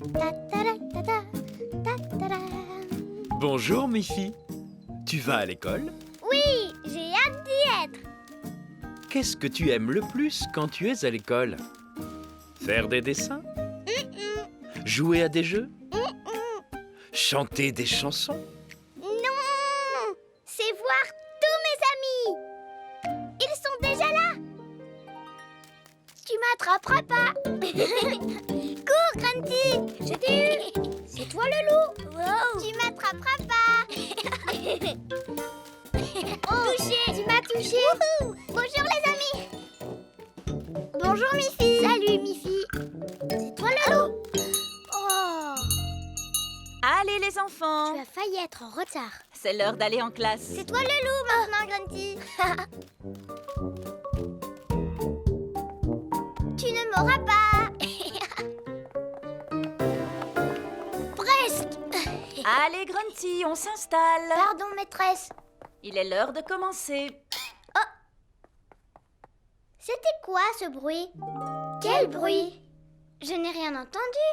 Ta-ta-ra-ta-ta, ta-ta-ra. Bonjour, Miffy. Tu vas à l'école? Oui, j'ai hâte d'y être. Qu'est-ce que tu aimes le plus quand tu es à l'école? Faire des dessins? Jouer à des jeux? Chanter des chansons? Non, c'est voir tous mes amis. Ils sont déjà là. Tu m'attraperas pas. Cours, Grunty. Je t'ai eu. C'est toi le loup. Wow. Tu m'attraperas pas. Oh, touché. Tu m'as touché. Bonjour les amis. Bonjour Miffy. Salut Miffy. C'est toi le loup. Oh, Allez les enfants, tu as failli être en retard. c'est l'heure d'aller en classe. C'est toi le loup maintenant, Grunty. Tu ne m'auras pas. Presque. Allez Grunty, on s'installe. Pardon, maîtresse. Il est l'heure de commencer. C'était quoi ce bruit? Quel bruit? Je n'ai rien entendu.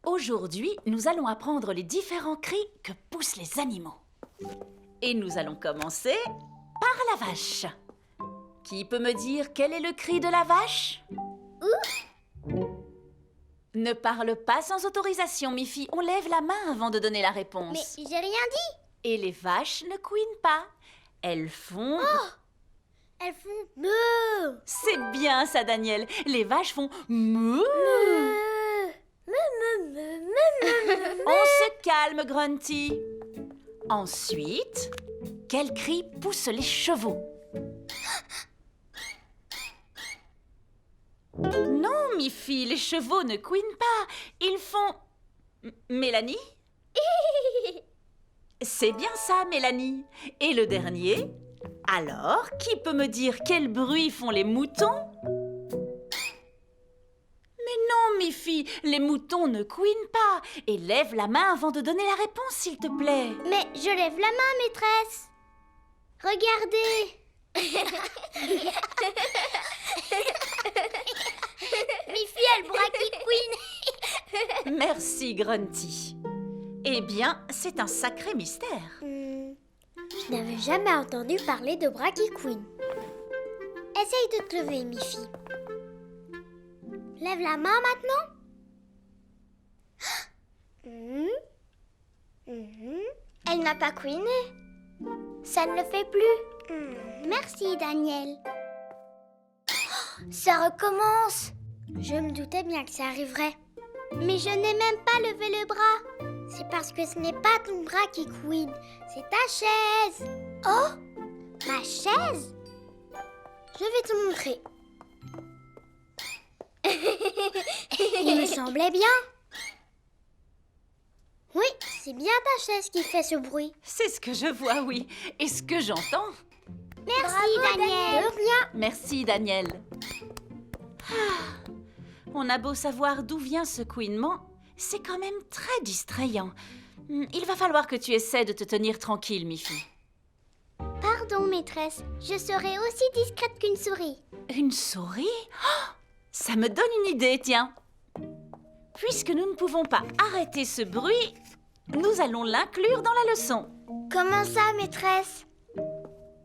Aujourd'hui, nous allons apprendre les différents cris que poussent les animaux. Et nous allons commencer par la vache. Qui peut me dire quel est le cri de la vache? Ne parle pas sans autorisation, Miffy. On lève la main avant de donner la réponse. Mais j'ai rien dit. Et les vaches ne couinent pas. Elles font... Elles font meuh. C'est bien ça, Daniel. Les vaches font meuh. On se calme, Grunty. Ensuite, quel cri poussent les chevaux? Non, Miffy, les chevaux ne couinent pas. Ils font... Mélanie? C'est bien ça, Mélanie. Et le dernier? Alors, qui peut me dire quel bruit font les moutons? Mais non, Miffy, les moutons ne couinent pas. Et lève la main avant de donner la réponse, s'il te plaît. Mais je lève la main, maîtresse. Regardez. Miffy a le bras qui couine. Merci, Grunty. Eh bien, c'est un sacré mystère. Je n'avais jamais entendu parler de bras qui couinent. Essaye de te lever, Miffy. Lève la main maintenant. Elle n'a pas couiné. Ça ne le fait plus. Merci, Daniel. Ça recommence. Je me doutais bien que ça arriverait. Mais je n'ai même pas levé le bras. C'est parce que ce n'est pas ton bras qui couine, c'est ta chaise. Oh, ma chaise? Je vais te montrer. Il me semblait bien. Oui, c'est bien ta chaise qui fait ce bruit. C'est ce que je vois, oui. Et ce que j'entends. Merci, Daniel. De rien. Merci, Daniel. On a beau savoir d'où vient ce couinement, c'est quand même très distrayant. Il va falloir que tu essaies de te tenir tranquille, Miffy. Pardon, maîtresse. Je serai aussi discrète qu'une souris. Une souris? Oh, ça me donne une idée, tiens. Puisque nous ne pouvons pas arrêter ce bruit, nous allons l'inclure dans la leçon. Comment ça, maîtresse?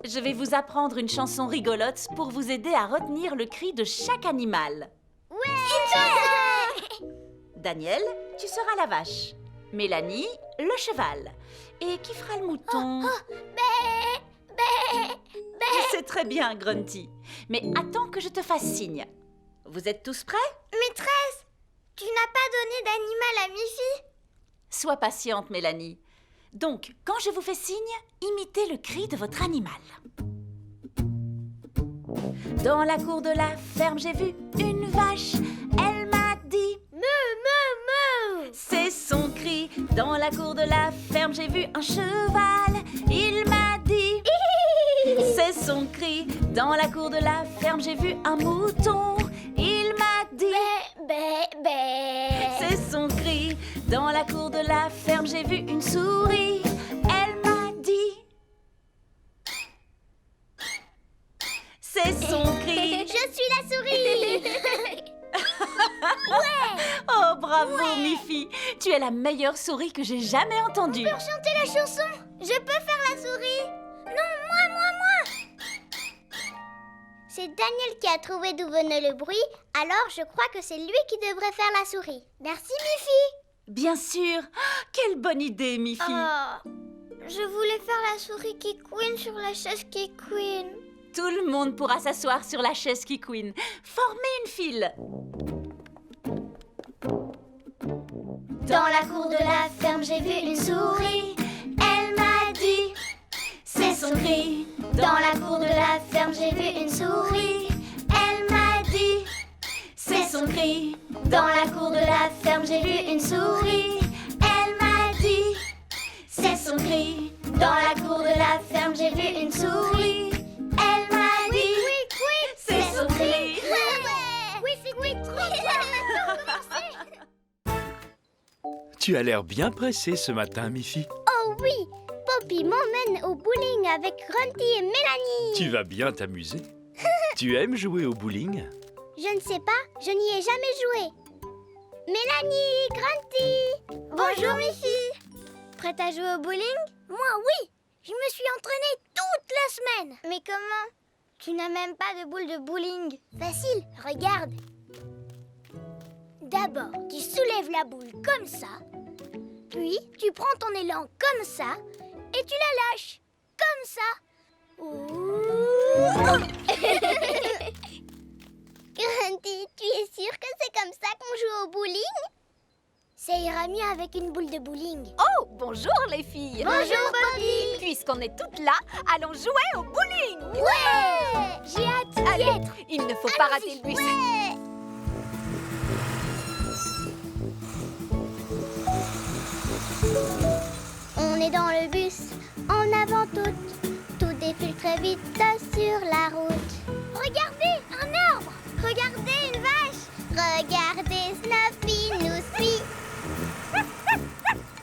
Je vais vous apprendre une chanson rigolote pour vous aider à retenir le cri de chaque animal. Ouais! Daniel, tu seras la vache. Mélanie, le cheval. Et qui fera le mouton? Bé, bé, bé. C'est très bien, Grunty. Mais attends que je te fasse signe. Vous êtes tous prêts? Maîtresse, tu n'as pas donné d'animal à Miffy? Sois patiente, Mélanie. Donc, quand je vous fais signe, imitez le cri de votre animal. Dans la cour de la ferme, j'ai vu une vache. Elle m'a dit Meu, meu, meu. c'est son cri. Dans la cour de la ferme, j'ai vu un cheval. Il m'a dit c'est son cri. Dans la cour de la ferme, j'ai vu un mouton. Il m'a dit Bé, bé, bé. c'est son cri. Dans la cour de la ferme, j'ai vu une souris. Elle m'a dit c'est son cri. Je suis la souris. Oh, bravo! Bravo, Miffy. Tu es la meilleure souris que j'ai jamais entendue. Pour chanter la chanson, je peux faire la souris. Non, moi. C'est Daniel qui a trouvé d'où venait le bruit, alors je crois que c'est lui qui devrait faire la souris. Merci, Miffy. Bien sûr. Ah, quelle bonne idée, Miffy. Je voulais faire la souris qui couine sur la chaise qui couine. Tout le monde pourra s'asseoir sur la chaise qui couine. Formez une file. Dans la cour de la ferme, j'ai vu une souris. Elle m'a dit, C'est son cri. dans la cour de la ferme, j'ai vu une souris. Elle m'a dit, C'est son cri. dans la cour de la ferme, j'ai vu une souris. Elle m'a dit, C'est son cri. dans la cour de la ferme, j'ai vu une souris. Elle m'a dit, C'est son cri. Oui, trop bien. Tu as l'air bien pressé ce matin, Miffy. Oh oui, Poppy m'emmène au bowling avec Grunty et Mélanie. Tu vas bien t'amuser. Tu aimes jouer au bowling? Je ne sais pas, je n'y ai jamais joué. Mélanie, Grunty. Bonjour Miffy. Prête à jouer au bowling? Moi oui, je me suis entraînée toute la semaine. Mais comment? Tu n'as même pas de boule de bowling. Facile, regarde. D'abord, tu soulèves la boule comme ça. Puis, tu prends ton élan comme ça. Et tu la lâches comme ça. Ouh. Grunty, tu es sûre que c'est comme ça qu'on joue au bowling? Ça ira mieux avec une boule de bowling. Oh, bonjour les filles. Bonjour, Poppy. Puisqu'on est toutes là, allons jouer au bowling. Ouais! J'ai hâte d'y Allez, être. il ne faut pas rater le bus. Ouais! On est dans le bus, en avant tout défile très vite sur la route. Regardez, un arbre. Regardez, une vache. Regardez, Snuffy nous suit.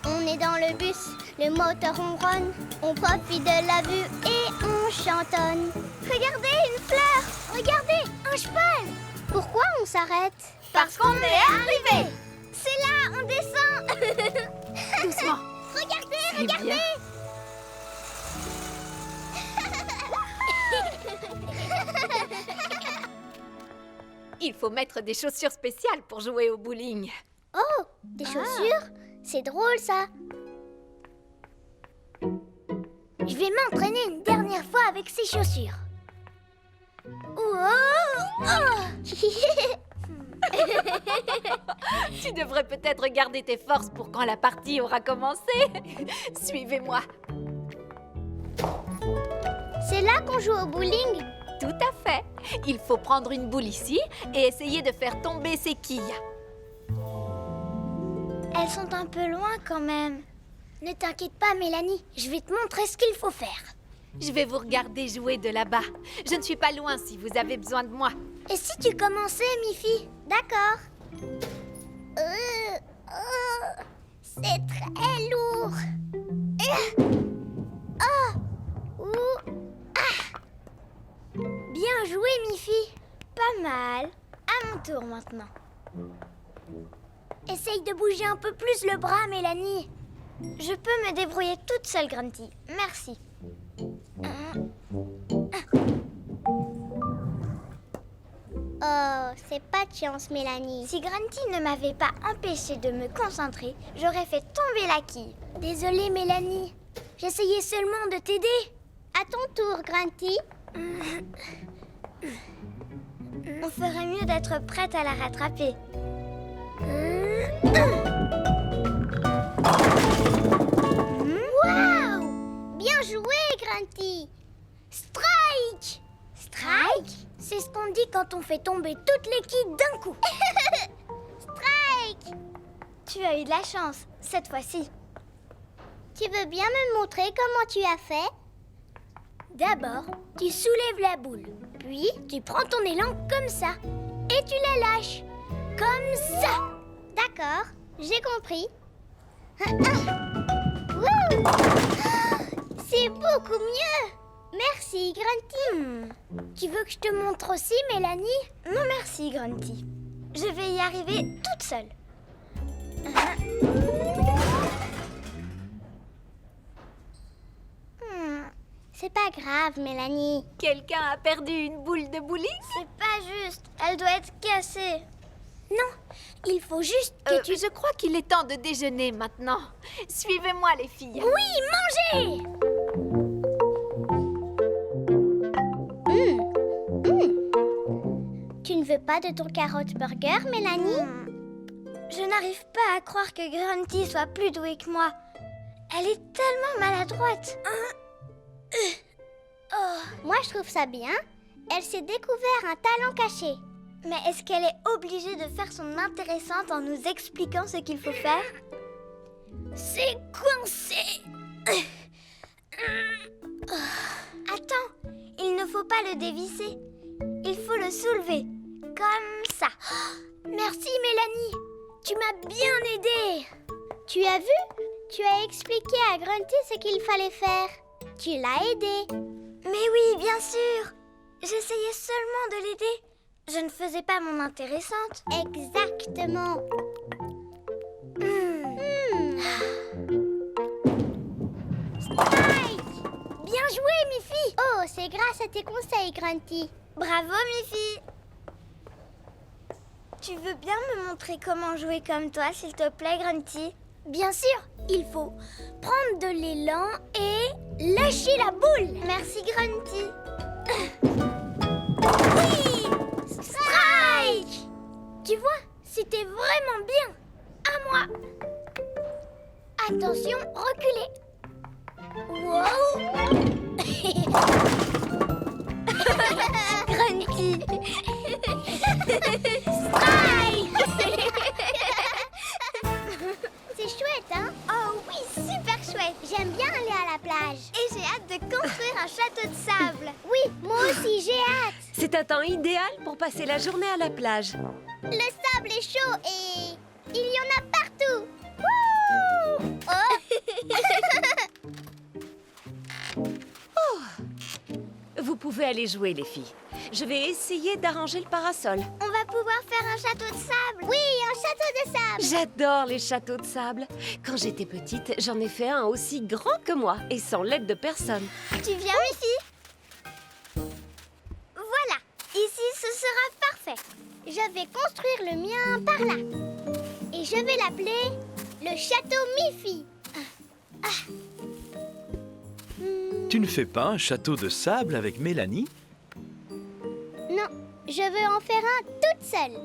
On est dans le bus, le moteur ronronne. On profite de la vue et on chantonne. Regardez, une fleur. Regardez, un cheval. Pourquoi on s'arrête? Parce qu'on est arrivé. C'est là, on descend. Doucement. Regardez, C'est regardez. bien. Il faut mettre des chaussures spéciales pour jouer au bowling. Oh, des chaussures? C'est drôle ça. Je vais m'entraîner une dernière fois avec ces chaussures. Tu devrais peut-être garder tes forces pour quand la partie aura commencé. Suivez-moi. C'est là qu'on joue au bowling? Tout à fait. Il faut prendre une boule ici et essayer de faire tomber ses quilles. Elles sont un peu loin quand même. Ne t'inquiète pas, Mélanie. Je vais te montrer ce qu'il faut faire. Je vais vous regarder jouer de là-bas. Je ne suis pas loin si vous avez besoin de moi. Et si tu commençais, Miffy? D'accord. C'est très lourd. Bien joué, Miffy. Pas mal. À mon tour maintenant. Essaye de bouger un peu plus le bras, Mélanie. Je peux me débrouiller toute seule, Grunty. Merci. Oh, c'est pas de chance, Mélanie. Si Grunty ne m'avait pas empêché de me concentrer, j'aurais fait tomber la quille. Désolée, Mélanie. J'essayais seulement de t'aider. À ton tour, Grunty. On ferait mieux d'être prête à la rattraper. Waouh! Bien joué, Grunty. Strike! Strike? C'est ce qu'on dit quand on fait tomber toutes les quilles d'un coup. Strike! Tu as eu de la chance, cette fois-ci. Tu veux bien me montrer comment tu as fait? D'abord, tu soulèves la boule. Puis, tu prends ton élan comme ça. Et tu la lâches. Comme ça. D'accord, j'ai compris. Wouh! C'est beaucoup mieux. Merci, Grunty. Tu veux que je te montre aussi, Mélanie? Non, merci, Grunty. Je vais y arriver toute seule. C'est pas grave, Mélanie. Quelqu'un a perdu une boule de bowling? C'est pas juste. Elle doit être cassée. Non, il faut juste que tu... Je crois qu'il est temps de déjeuner maintenant. Suivez-moi, les filles. Oui, mangez! Tu ne veux pas de ton carotte burger, Mélanie? Je n'arrive pas à croire que Grunty soit plus douée que moi. Elle est tellement maladroite. Moi, je trouve ça bien. Elle s'est découvert un talent caché. Mais est-ce qu'elle est obligée de faire son intéressante en nous expliquant ce qu'il faut faire? C'est coincé. Attends, il ne faut pas le dévisser. Il faut le soulever. Comme ça. Merci, Mélanie. Tu m'as bien aidée. Tu as vu? Tu as expliqué à Grunty ce qu'il fallait faire. Tu l'as aidé. Mais oui, bien sûr. J'essayais seulement de l'aider. Je ne faisais pas mon intéressante. Exactement. Spike! Bien joué, Miffy! Oh, c'est grâce à tes conseils, Grunty. Bravo, Miffy! Tu veux bien me montrer comment jouer comme toi, s'il te plaît, Grunty? Bien sûr! Il faut prendre de l'élan et lâcher la boule! Merci, Grunty! Oui! Strike! Tu vois, c'était vraiment bien. À moi. Attention, reculez. Wow! Grunty! Strike! C'est chouette, hein? Oh oui, super chouette. J'aime bien aller à la plage. Et j'ai hâte de construire un château de sable. Oui, moi aussi, j'ai hâte. C'est un temps idéal pour passer la journée à la plage. Le sable est chaud et il y en a partout. Wouh! Oh! Vous pouvez aller jouer, les filles. Je vais essayer d'arranger le parasol. On va pouvoir faire un château de sable. Oui, un château de sable. J'adore les châteaux de sable. Quand j'étais petite, j'en ai fait un aussi grand que moi et sans l'aide de personne. Tu viens, Miffy? Voilà, ici ce sera parfait. Je vais construire le mien par là. Et je vais l'appeler le château Miffy. Tu ne fais pas un château de sable avec Mélanie? Non, je veux en faire un toute seule.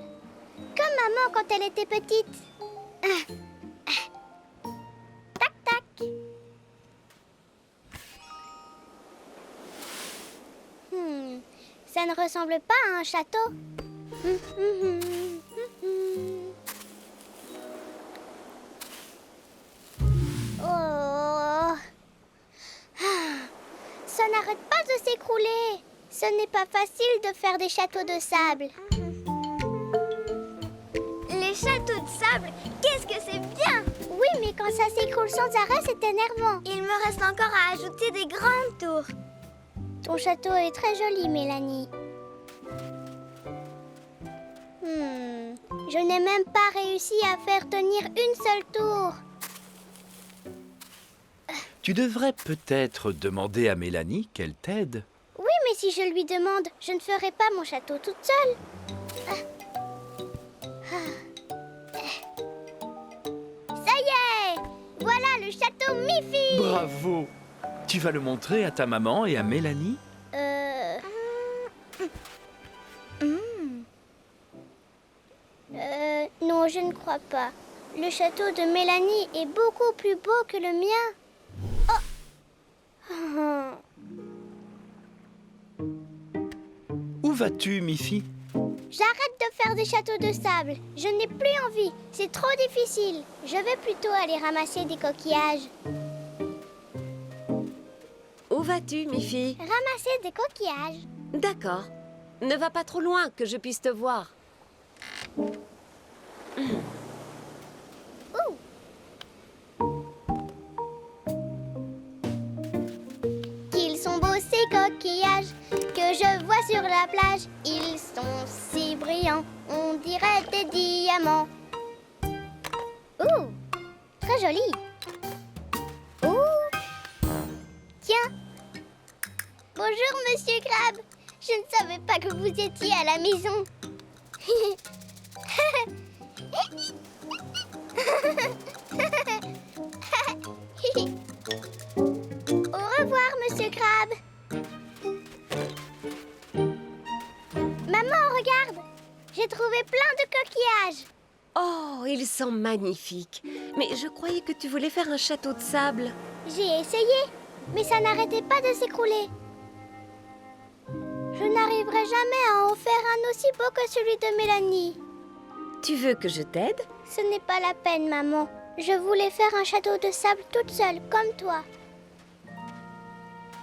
Comme maman quand elle était petite. Tac, tac. Ça ne ressemble pas à un château. Oh. Ça n'arrête pas de s'écrouler. Ce n'est pas facile de faire des châteaux de sable. Les châteaux de sable, qu'est-ce que c'est bien! Oui, mais quand ça s'écroule sans arrêt, c'est énervant. Il me reste encore à ajouter des grandes tours. Ton château est très joli, Mélanie. Je n'ai même pas réussi à faire tenir une seule tour. Tu devrais peut-être demander à Mélanie qu'elle t'aide. Oui, mais si je lui demande, je ne ferai pas mon château toute seule. Ça y est! Voilà le château Miffy! Bravo! Tu vas le montrer à ta maman et à Mélanie? Non, je ne crois pas. Le château de Mélanie est beaucoup plus beau que le mien. Où vas-tu, Miffy? J'arrête de faire des châteaux de sable. Je n'ai plus envie. C'est trop difficile. Je vais plutôt aller ramasser des coquillages. Où vas-tu, Miffy? Ramasser des coquillages. D'accord. Ne va pas trop loin, que je puisse te voir. Qu'ils sont beaux ces coquillages que je vois sur la plage. Ils sont si brillants, on dirait des diamants. Ouh, très joli. Ouh, tiens, Bonjour, Monsieur Crabe. Je ne savais pas que vous étiez à la maison. Au revoir, Monsieur Crabe. Maman, regarde. J'ai trouvé plein de coquillages. Oh, ils sont magnifiques. Mais je croyais que tu voulais faire un château de sable. J'ai essayé, mais ça n'arrêtait pas de s'écrouler. Je n'arriverai jamais à en faire un aussi beau que celui de Mélanie. Tu veux que je t'aide? Ce n'est pas la peine, maman. Je voulais faire un château de sable toute seule, comme toi.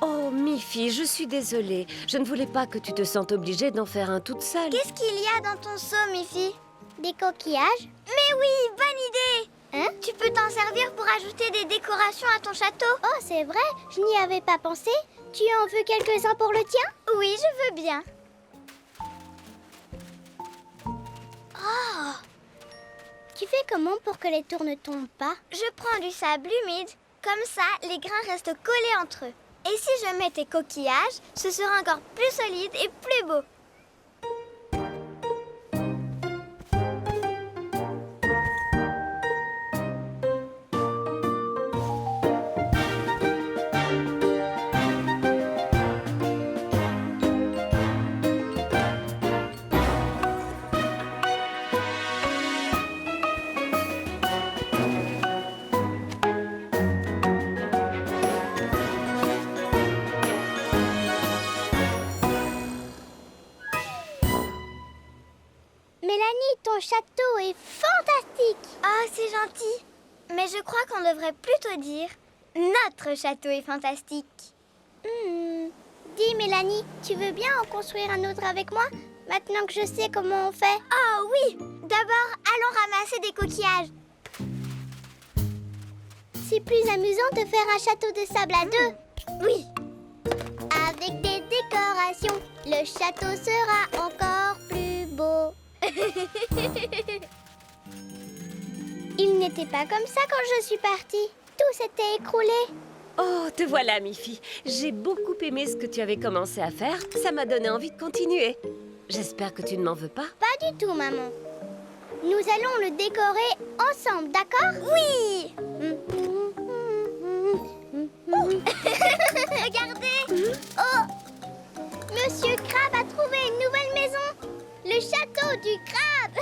Oh, Miffy, je suis désolée. Je ne voulais pas que tu te sentes obligée d'en faire un toute seule. Qu'est-ce qu'il y a dans ton seau, Miffy? Des coquillages? Mais oui, bonne idée! Hein? Tu peux t'en servir pour ajouter des décorations à ton château? Oh, c'est vrai, je n'y avais pas pensé. Tu en veux quelques-uns pour le tien? Oui, je veux bien. Oh! Tu fais comment pour que les tours ne tombent pas? Je prends du sable humide. Comme ça, les grains restent collés entre eux. Et si je mets tes coquillages, ce sera encore plus solide et plus beau. Mélanie, ton château est fantastique! Ah, c'est gentil! Mais je crois qu'on devrait plutôt dire notre château est fantastique. Dis, Mélanie, tu veux bien en construire un autre avec moi? Maintenant que je sais comment on fait. Oh oui! D'abord, allons ramasser des coquillages. C'est plus amusant de faire un château de sable à deux. Oui! Avec des décorations, le château sera encore plus beau. Il n'était pas comme ça quand je suis partie. Tout s'était écroulé. Oh, te voilà, Miffy. J'ai beaucoup aimé ce que tu avais commencé à faire. Ça m'a donné envie de continuer. J'espère que tu ne m'en veux pas. Pas du tout, maman. Nous allons le décorer ensemble, d'accord? Oui! Regardez! Oh! Monsieur Crabe a trouvé une nouvelle maison! Le château du crabe!